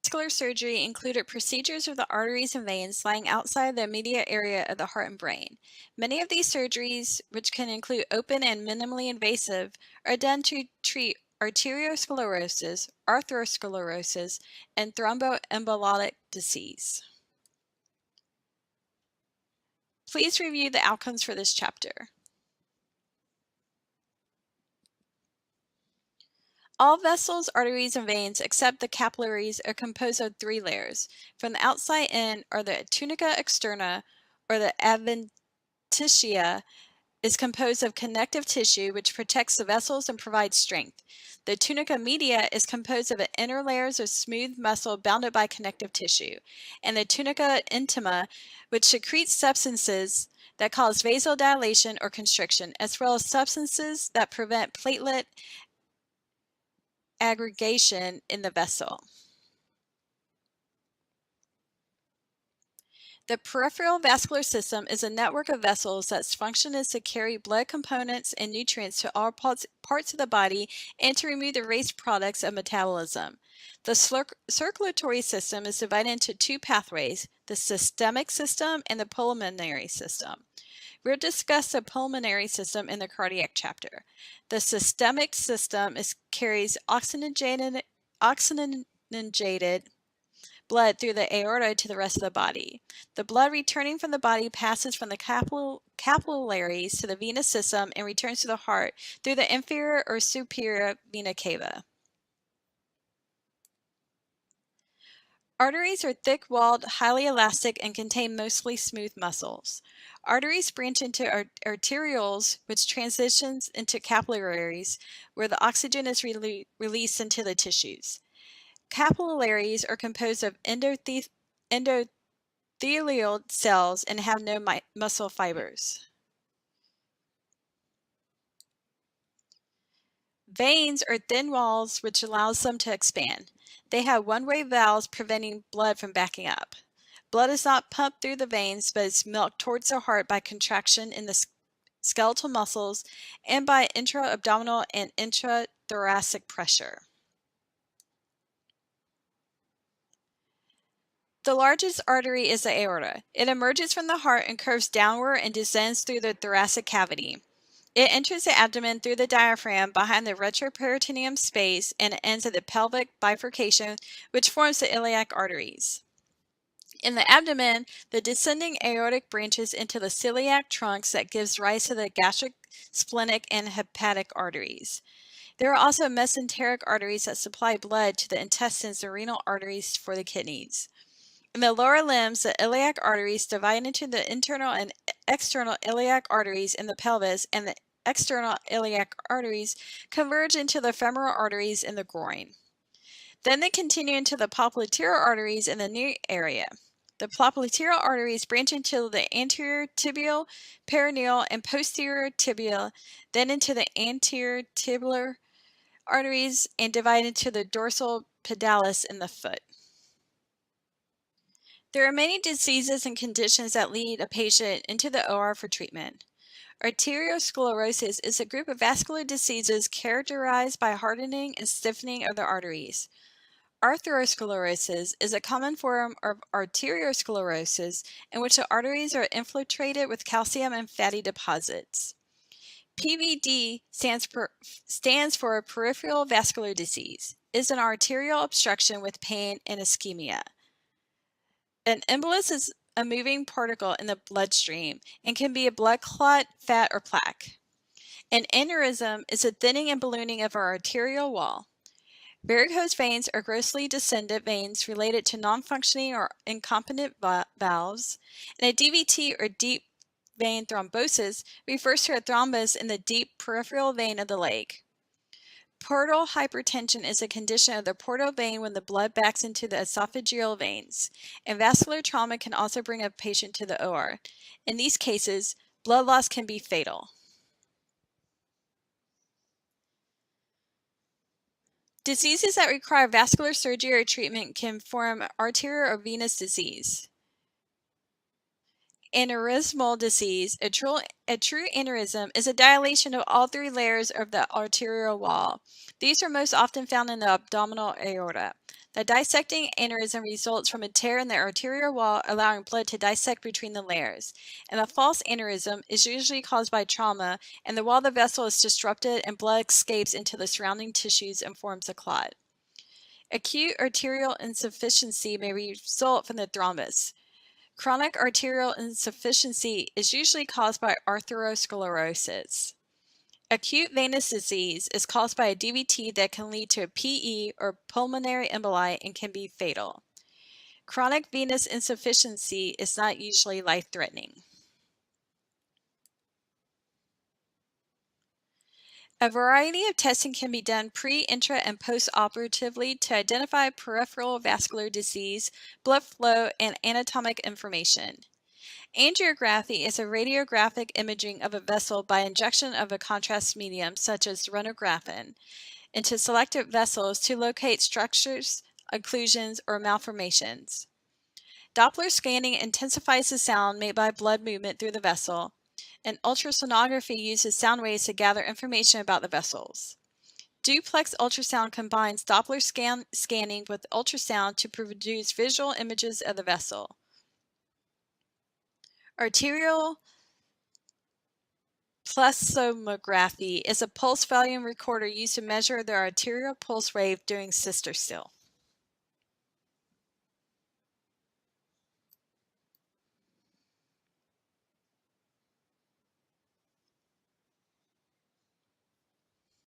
Vascular surgery included procedures with the arteries and veins lying outside the immediate area of the heart and brain. Many of these surgeries, which can include open and minimally invasive, are done to treat arteriosclerosis, atherosclerosis, and thromboembolic disease. Please review the outcomes for this chapter. All vessels, arteries, and veins except the capillaries are composed of 3 layers. From the outside in are the tunica externa, or the adventitia, is composed of connective tissue which protects the vessels and provides strength. The tunica media is composed of the inner layers of smooth muscle bounded by connective tissue, and the tunica intima, which secretes substances that cause vasodilation or constriction, as well as substances that prevent platelet aggregation in the vessel. The peripheral vascular system is a network of vessels that's function is to carry blood components and nutrients to all parts of the body and to remove the waste products of metabolism. The circulatory system is divided into 2 pathways, the systemic system and the pulmonary system. We'll discuss the pulmonary system in the cardiac chapter. The systemic system carries oxygenated blood through the aorta to the rest of the body. The blood returning from the body passes from the capillaries to the venous system and returns to the heart through the inferior or superior vena cava. Arteries are thick-walled, highly elastic, and contain mostly smooth muscles. Arteries branch into arterioles, which transitions into capillaries, where the oxygen is released into the tissues. Capillaries are composed of endothelial cells and have no muscle fibers. Veins are thin walls which allows them to expand. They have one-way valves preventing blood from backing up. Blood is not pumped through the veins, but is milked towards the heart by contraction in the skeletal muscles and by intra-abdominal and intrathoracic pressure. The largest artery is the aorta. It emerges from the heart and curves downward and descends through the thoracic cavity. It enters the abdomen through the diaphragm behind the retroperitoneum space and it ends at the pelvic bifurcation, which forms the iliac arteries. In the abdomen, the descending aortic branches into the celiac trunks that gives rise to the gastric, splenic, and hepatic arteries. There are also mesenteric arteries that supply blood to the intestines and renal arteries for the kidneys. In the lower limbs, the iliac arteries divide into the internal and external iliac arteries in the pelvis, and the external iliac arteries converge into the femoral arteries in the groin. Then they continue into the popliteal arteries in the knee area. The popliteal arteries branch into the anterior tibial, peroneal, and posterior tibia, then into the anterior tibial arteries and divide into the dorsal pedalis in the foot. There are many diseases and conditions that lead a patient into the OR for treatment. Arteriosclerosis is a group of vascular diseases characterized by hardening and stiffening of the arteries. Atherosclerosis is a common form of arteriosclerosis in which the arteries are infiltrated with calcium and fatty deposits. PVD stands for peripheral vascular disease. It is an arterial obstruction with pain and ischemia. An embolus is a moving particle in the bloodstream and can be a blood clot, fat, or plaque. An aneurysm is a thinning and ballooning of our arterial wall. Varicose veins are grossly descended veins related to non-functioning or incompetent valves, and a DVT or deep vein thrombosis refers to a thrombus in the deep peripheral vein of the leg. Portal hypertension is a condition of the portal vein when the blood backs into the esophageal veins, and vascular trauma can also bring a patient to the OR. In these cases, blood loss can be fatal. Diseases that require vascular surgery or treatment can form arterial or venous disease. Aneurysmal disease, a true aneurysm, is a dilation of all three layers of the arterial wall. These are most often found in the abdominal aorta. The dissecting aneurysm results from a tear in the arterial wall, allowing blood to dissect between the layers. And a false aneurysm is usually caused by trauma, and the wall of the vessel is disrupted and blood escapes into the surrounding tissues and forms a clot. Acute arterial insufficiency may result from the thrombus. Chronic arterial insufficiency is usually caused by atherosclerosis. Acute venous disease is caused by a DVT that can lead to a PE or pulmonary emboli and can be fatal. Chronic venous insufficiency is not usually life-threatening. A variety of testing can be done pre, intra, and post-operatively to identify peripheral vascular disease, blood flow, and anatomic information. Angiography is a radiographic imaging of a vessel by injection of a contrast medium, such as ronographin, into selected vessels to locate structures, occlusions, or malformations. Doppler scanning intensifies the sound made by blood movement through the vessel, and ultrasonography uses sound waves to gather information about the vessels. Duplex ultrasound combines Doppler scanning with ultrasound to produce visual images of the vessel. Arterial plethysmography is a pulse volume recorder used to measure the arterial pulse wave during systole.